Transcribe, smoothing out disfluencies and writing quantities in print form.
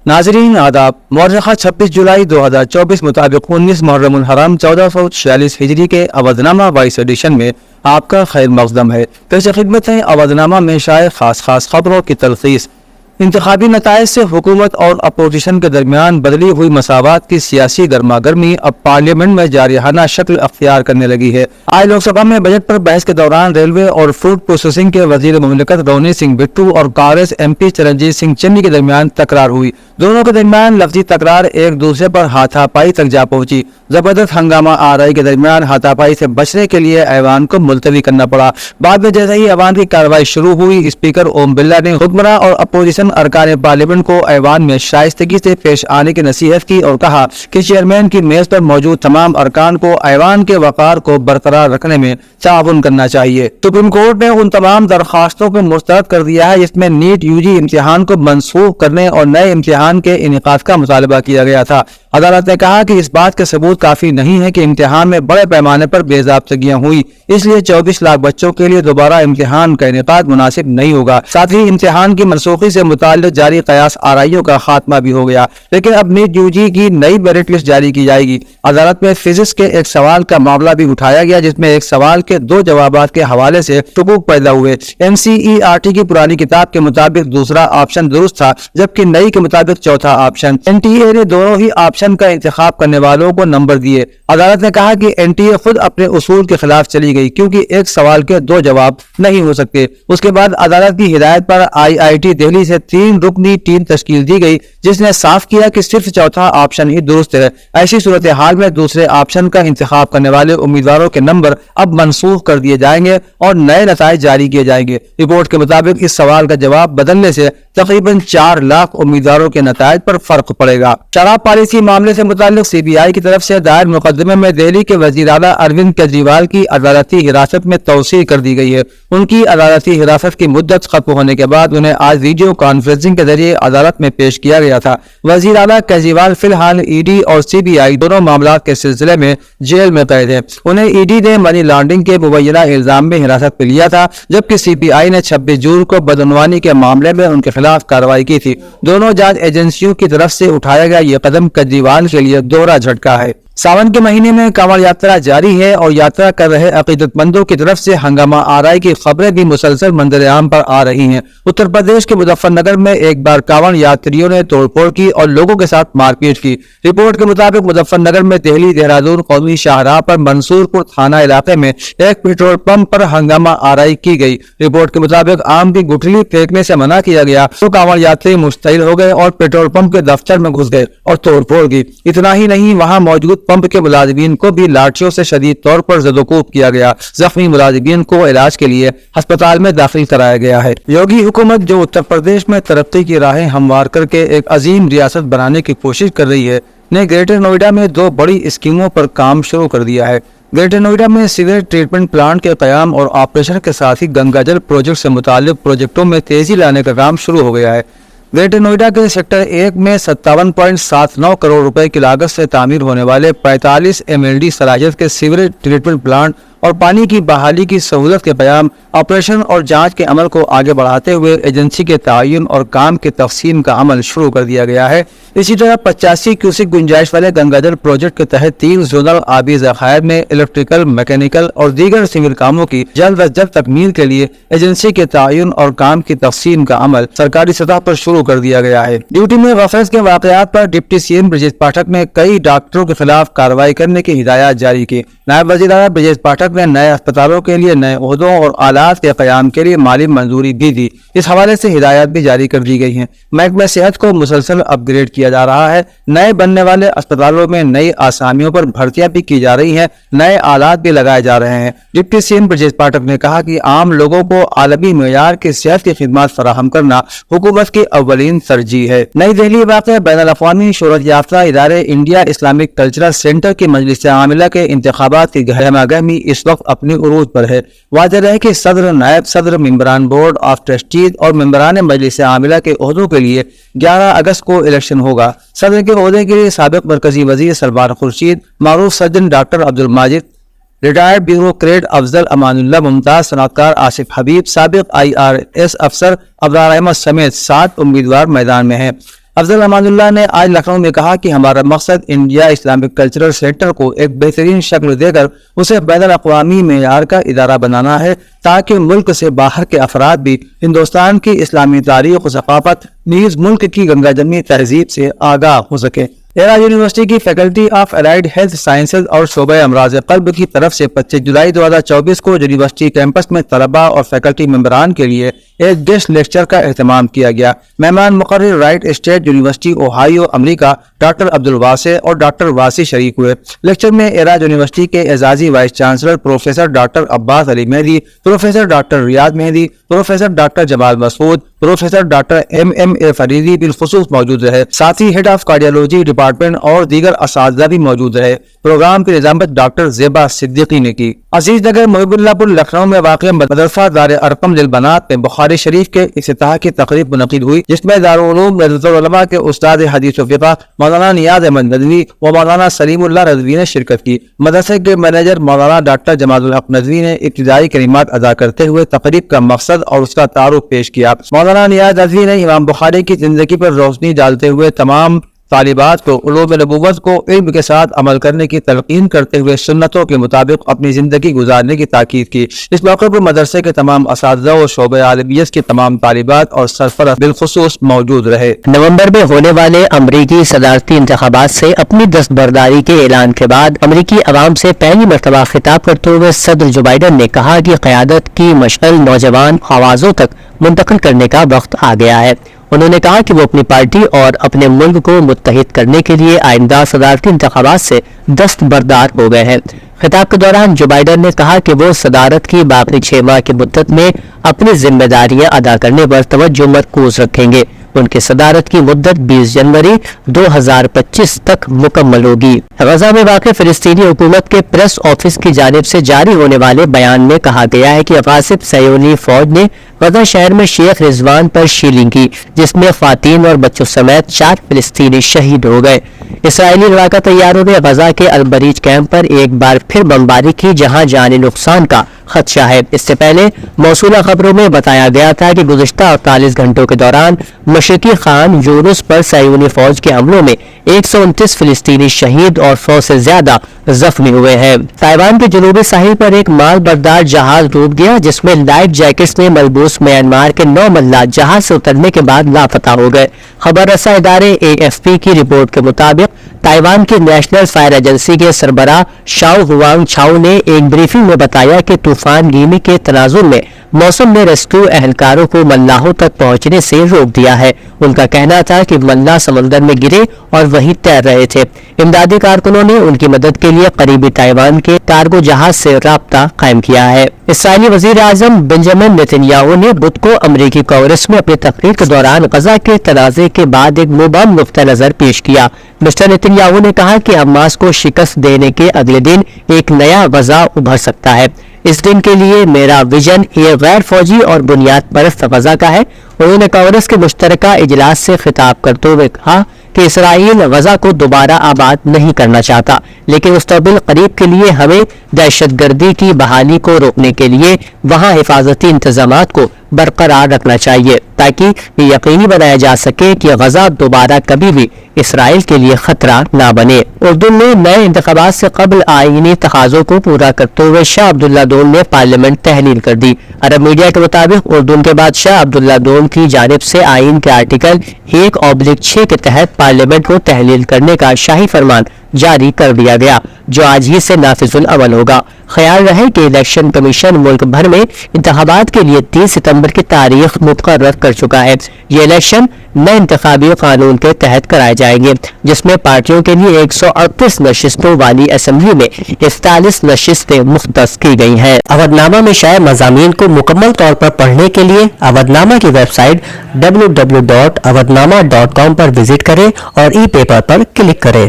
नाज़रीन आदाब। मौरख़ा 26 जुलाई 2024 मुताबिक 19 मुहर्रम हराम 1446 हिजरी के अवधनामा वॉइस एडिशन में आपका खैर मक़दम है। पेश खिदमत है अवधनामा में शाये खास खबरों की तलख़ीस। इंतखाबी नताइज से हुकूमत और अपोजिशन के दरमियान बदली हुई मसावात की सियासी गर्मा गर्मी अब पार्लियामेंट में जारिहाना शक्ल अख्तियार करने लगी है। आज लोकसभा में बजट पर बहस के दौरान रेलवे और फूड प्रोसेसिंग के वजीर मुमलिकत रोनी सिंह बिट्टू और कांग्रेस MP चरणजीत सिंह चन्नी के दरमियान तकरार हुई। दोनों के दरमियान लफ्जी तकरार एक दूसरे पर हाथापाई तक जा पहुंची। जबरदस्त हंगामा आरआई के दरमियान हाथापाई से बचने के लिए ऐवान को मुलतवी करना पड़ा। बाद में जैसे ही ऐवान की कार्रवाई शुरू हुई, स्पीकर ओम बिरला ने हुक्मरान और अपोजिशन अरकान पार्लियामेंट को ऐवान में शाइस्तगी से पेश आने की नसीहत की और कहा कि चेयरमैन की मेज पर मौजूद तमाम अरकान को ऐवान के वक़ार को बरकरार रखने में ताउन करना चाहिए। सुप्रीम कोर्ट ने उन तमाम दरखास्तों को मुस्तरद कर दिया है जिसमें नीट UG इम्तिहान को मनसूख करने और नए इम्तिहान के इनेकाद का मुतालबा किया गया था। अदालत ने कहा कि इस बात के सबूत काफी नहीं है कि इम्तिहान में बड़े पैमाने पर बेज़ाब्तगियां हुई, इसलिए 24 लाख बच्चों के लिए दोबारा इम्तिहान का इनेकाद मुनासिब नहीं होगा। साथ ही इम्तिहान की मनसूखी से मुताल्लिक जारी कयास आरआईओ का खात्मा भी हो गया। लेकिन अब नीट UG की नई मेरिट लिस्ट जारी की जाएगी। अदालत में फिजिक्स के एक सवाल का मामला भी उठाया गया जिसमें एक सवाल के 2 जवाबात के हवाले से शुकूक पैदा हुए। NCERT की पुरानी किताब के मुताबिक दूसरा ऑप्शन दुरुस्त था, जबकि नई के मुताबिक चौथा ऑप्शन। NTA ने दोनों ही ऑप्शन का इंतखाब करने वालों को नंबर दिए। अदालत ने कहा कि NTA खुद अपने उसूल के खिलाफ चली गई क्योंकि एक सवाल के 2 जवाब नहीं हो सकते। उसके बाद अदालत की हिदायत पर IIT दिल्ली से 3 रुकनी टीम तश्कील दी गई जिसने साफ किया कि सिर्फ चौथा ऑप्शन ही दुरुस्त है। ऐसी सूरत हाल में दूसरे ऑप्शन का इंतखाब करने वाले उम्मीदवारों के नंबर अब मनसूख कर दिए जाएंगे और नए नताइज जारी किए जाएंगे। रिपोर्ट के मुताबिक इस सवाल का जवाब बदलने से तकरीबन 4 लाख उम्मीदवारों के नताइज पर फर्क पड़ेगा। शराब पॉलिसी मामले से मुताल्लिक CBI की तरफ से दायर मुकदमे में दिल्ली के वजीर आला अरविंद केजरीवाल की अदालती हिरासत में तौसीह कर दी गई है। उनकी अदालती हिरासत की मुद्दत खत्म होने के बाद उन्हें आज वीडियो कॉन्फ्रेंसिंग के जरिए अदालत में पेश किया गया था। वजीर आला केजरीवाल फिलहाल ED और CBI दोनों मामला के सिलसिले में जेल में कैद है। उन्हें ED ने मनी लॉन्ड्रिंग के मुबैना इल्जाम में हिरासत में लिया था, जबकि CBI ने 26 जून को बदनवानी के मामले में उनके खिलाफ कार्रवाई की थी। दोनों जांच एजेंसियों की तरफ से उठाया गया ये कदम केजरीवाल के लिए दोहरा झटका है। सावन के महीने में कांवड़ यात्रा जारी है और यात्रा कर रहे अकीदतमंदों की तरफ से हंगामा आरआई की खबरें भी मुसलसल मंजर आम पर आ रही हैं। उत्तर प्रदेश के मुजफ्फरनगर में एक बार कांवड़ यात्रियों ने तोड़फोड़ की और लोगों के साथ मारपीट की। रिपोर्ट के मुताबिक मुजफ्फरनगर में दिल्ली देहरादून कौमी शाहराह पर मंसूरपुर थाना इलाके में एक पेट्रोल पंप पर हंगामा आरआई की गई। रिपोर्ट के मुताबिक आम की गुठली फेंकने से मना किया गया तो कांवड़ यात्री मुश्तइल हो गए और पेट्रोल पंप के दफ्तर में घुस गए और तोड़फोड़ की। इतना ही नहीं, वहां मौजूद पंप के मुलाजिमीन को भी लाठियों से शदीद तौर पर ज़दोकूब किया गया। जख्मी मुलाजिमीन को इलाज के लिए अस्पताल में दाखिल कराया गया है। योगी हुकूमत जो उत्तर प्रदेश में तरक्की की राहें हमवार करके एक अजीम रियासत बनाने की कोशिश कर रही है, ने ग्रेटर नोएडा में 2 बड़ी स्कीमों पर काम शुरू कर दिया है। ग्रेटर नोएडा में सीवेज ट्रीटमेंट प्लांट के कयाम और ऑपरेशन के साथ ही गंगाजल प्रोजेक्ट से मुताल्लिक प्रोजेक्टों में तेजी लाने का काम शुरू हो गया है। ग्रेटर नोएडा के सेक्टर 1 में 57.79 करोड़ रुपए की लागत से तामीर होने वाले 45 MLD सलाहियत के सीवरेज ट्रीटमेंट प्लांट और पानी की बहाली की सहूलत के कयाम, ऑपरेशन और जांच के अमल को आगे बढ़ाते हुए एजेंसी के तयन और काम के तकसीम का अमल शुरू कर दिया गया है। इसी तरह 85 क्यूसिक गुंजाइश वाले गंगाजल प्रोजेक्ट के तहत 3 जोनल आबी ज़खायर में इलेक्ट्रिकल, मैकेनिकल और दीगर सिविल कामों की जल्द अज जल्द तकमील के लिए एजेंसी के तयन और काम की तकसीम का अमल सरकारी सतह पर शुरू कर दिया गया है। ड्यूटी में गफलत के वाकयात पर डिप्टी CM ब्रजेश पाठक ने कई डॉक्टरों के खिलाफ कार्रवाई करने की हिदायत जारी की। नायब वज़ीर आला ब्रजेश पाठक ने नए अस्पतालों के लिए नए ओहदों और आलात के क़याम के लिए माली मंजूरी भी दी। इस हवाले से हिदायत भी जारी कर दी गई हैं। महकमा सेहत को मुसलसल अपग्रेड किया जा रहा है। नए बनने वाले अस्पतालों में नई आसामियों पर भर्तियां भी की जा रही हैं, नए आलात भी लगाए जा रहे हैं। डिप्टी CM ब्रजेश पाठक ने कहा कि आम लोगों को आलमी मेयार की सेहत की खिदमत फराहम करना हुकूमत की अव्वलीन तरजीह है। नई दिल्ली वाक़ बैनुल-अक़वामी शोहरत याफ्ता इदारे इंडिया इस्लामिक कल्चरल सेंटर की मजलिस आमिला के इंतखाबात की गहमा-गहमी इस वक्त अपनी उरूज पर है। वाज़ेह है कि सदर, नायब सदर, मेंबरान बोर्ड ऑफ ट्रस्टीज और मेंबरान मजलिस आमिला के ओहदों के लिए 11 अगस्त को इलेक्शन होगा। सदर के ओहदे के लिए साबिक मरकजी वजीर सलमान खुर्शीद, मारूफ surgeon doctor Abdul Majid, retired bureaucrat Afzal Amanullah, मुमताज सनअतकार आसिफ हबीब, साबिक IRS अफसर अब्रार अहमद समेत 7 उम्मीदवार मैदान में हैं। افضل اماناللہ نے آج لکھنؤ میں کہا کہ ہمارا مقصد انڈیا اسلامک کلچرل سینٹر کو ایک بہترین شکل دے کر اسے بین الاقوامی معیار کا ادارہ بنانا ہے تاکہ ملک سے باہر کے افراد بھی ہندوستان کی اسلامی تاریخ و ثقافت نیز ملک کی گنگا جمنی تہذیب سے آگاہ ہو سکے۔ ایرا یونیورسٹی کی faculty of allied health sciences اور شعبہ امراض قلب کی طرف سے 25 جولائی 2024 کو یونیورسٹی کیمپس میں طلباء اور فیکلٹی ممبران کے لیے ایک گیسٹ لیکچر کا اہتمام کیا گیا۔ مہمان مقرر رائٹ اسٹیٹ یونیورسٹی اوہایو امریکہ ڈاکٹر عبدالواسع اور ڈاکٹر واسی شریک ہوئے۔ لیکچر میں ایرا یونیورسٹی کے اعزازی وائس چانسلر پروفیسر ڈاکٹر عباس علی مہدی، پروفیسر ڈاکٹر ریاض مہدی، پروفیسر ڈاکٹر جمال مسعود، پروفیسر ڈاکٹر ایم فریدی بالخصوص موجود رہے۔ ساتھ he had of cardiology department اور دیگر اساتذہ بھی موجود رہے۔ پروگرام کی نظامت ڈاکٹر زیبا صدیقی نے کی۔ عزیز نگر محب اللہ پور لکھنؤ میں واقع مدرسہ دار ارقم للبنات میں بخاری شریف کے افتتاح کی تقریب منعقد ہوئی، جس میں دارالعلوم ندوۃ العلماء کے استاد حدیث و فقہ مولانا نیاز احمد ندوی و مولانا سلیم اللہ رضوی نے شرکت کی۔ مدرسے کے مینیجر مولانا ڈاکٹر جمال الحق ندوی نے ابتدائی کلمات ادا کرتے ہوئے تقریب کا مقصد اور اس کا تعارف پیش کیا۔ مولانا نیاز ندوی نے امام بخاری کی زندگی پر روشنی ڈالتے ہوئے تمام طالبات کو علوم نبوت کو علم کے ساتھ عمل کرنے کی تلقین کرتے ہوئے سنتوں کے مطابق اپنی زندگی گزارنے کی تاکید کی۔ اس موقع پر مدرسے کے تمام اساتذہ و شعبہ عالمیت کی تمام طالبات اور سرپرست بالخصوص موجود رہے۔ نومبر میں ہونے والے امریکی صدارتی انتخابات سے اپنی دستبرداری کے اعلان کے بعد امریکی عوام سے پہلی مرتبہ خطاب کرتے ہوئے صدر جو بائیڈن نے کہا کہ قیادت کی مشعل نوجوان آوازوں تک منتقل کرنے کا وقت آ گیا ہے۔ انہوں نے کہا کہ وہ اپنی پارٹی اور اپنے ملک کو متحد کرنے کے لیے آئندہ صدارتی انتخابات سے دستبردار ہو گئے ہیں۔ خطاب کے دوران جو بائیڈن نے کہا کہ وہ صدارت کی باقی 6 ماہ کی مدت میں اپنی ذمہ داریاں ادا کرنے پر توجہ مرکوز رکھیں گے۔ ان کی صدارت کی مدت 20 جنوری 2025 تک مکمل ہوگی۔ غزہ میں واقع فلسطینی حکومت کے پریس آفس کی جانب سے جاری ہونے والے بیان میں کہا گیا ہے کہ غاصب صہیونی فوج نے غزہ شہر میں شیخ رضوان پر شیلنگ کی، جس میں خواتین اور بچوں سمیت 4 فلسطینی شہید ہو گئے۔ اسرائیلی لڑاکا طیاروں نے غزہ کے البریج کیمپ پر ایک بار پھر بمباری کی، جہاں جانی نقصان کا خدشہ ہے۔ اس سے پہلے موصولہ خبروں میں بتایا گیا تھا کہ گزشتہ 48 گھنٹوں کے دوران مشرقی خان یونس پر صہیونی فوج کے حملوں میں 129 فلسطینی شہید اور 100 سے زیادہ زخمی ہوئے ہیں۔ تائیوان کے جنوبی ساحل پر ایک مال بردار جہاز ڈوب گیا، جس میں لائف جیکٹس میں ملبوس میانمار کے 9 ملاح جہاز سے اترنے کے بعد لاپتہ ہو گئے۔ خبر رساں ادارے AFP کی رپورٹ کے مطابق تائیوان کی نیشنل فائر ایجنسی کے سربراہ شاؤ ہوانگ چھاؤ نے ایک بریفنگ میں بتایا کہ طوفان گیمی کے تناظر میں موسم نے ریسکیو اہلکاروں کو ملاحوں تک پہنچنے سے روک دیا ہے۔ ان کا کہنا تھا کہ ملاح سمندر میں گرے اور وہیں تیر رہے تھے۔ امدادی کارکنوں نے ان کی مدد کے لیے قریبی تائیوان کے کارگو جہاز سے رابطہ قائم کیا ہے۔ اسرائیلی وزیر اعظم بنجامن نیتن یاہو نے بدھ کو امریکی کانگریس میں اپنی تقریر کے دوران غزہ کے تنازع کے بعد ایک مبہم نقطہ نظر پیش کیا۔ مسٹر نیتن یاہو نے کہا کہ حماس کو شکست دینے کے اگلے دن ایک نیا غزہ ابھر سکتا ہے۔ اس دن کے لیے میرا ویژن یہ غیر فوجی اور بنیاد پرست غزہ کا ہے۔ انہوں نے کانگریس کے مشترکہ اجلاس سے خطاب کرتے ہوئے کہا کہ اسرائیل غزہ کو دوبارہ آباد نہیں کرنا چاہتا، لیکن مستقبل قریب کے لیے ہمیں دہشت گردی کی بحالی کو روکنے کے لیے وہاں حفاظتی انتظامات کو برقرار رکھنا چاہیے، تاکہ یہ یقینی بنایا جا سکے کہ غزہ دوبارہ کبھی بھی اسرائیل کے لیے خطرہ نہ بنے۔ اردن میں نئے انتخابات سے قبل آئینی تقاضوں کو پورا کرتے ہوئے شاہ عبداللہ دوم نے پارلیمنٹ تحلیل کر دی۔ عرب میڈیا کے مطابق اردن کے بادشاہ عبداللہ دوم کی جانب سے آئین کے آرٹیکل 1/6 کے تحت پارلیمنٹ کو تحلیل کرنے کا شاہی فرمان جاری کر دیا گیا، جو آج ہی سے نافذ العمل ہوگا۔ خیال رہے کہ الیکشن کمیشن ملک بھر میں انتخابات کے لیے 30 ستمبر کی تاریخ مقرر کر چکا ہے۔ یہ الیکشن نئے انتخابی قانون کے تحت کرائے جائیں گے، جس میں پارٹیوں کے لیے 138 نشستوں والی اسمبلی میں 41 نشستیں مختص کی گئی ہیں۔ اودھ نامہ میں شائع مضامین کو مکمل طور پر پڑھنے کے لیے اودھ نامہ کی ویب سائٹ www.awadhnama.com پر وزٹ کریں اور ای پیپر پر کلک کریں۔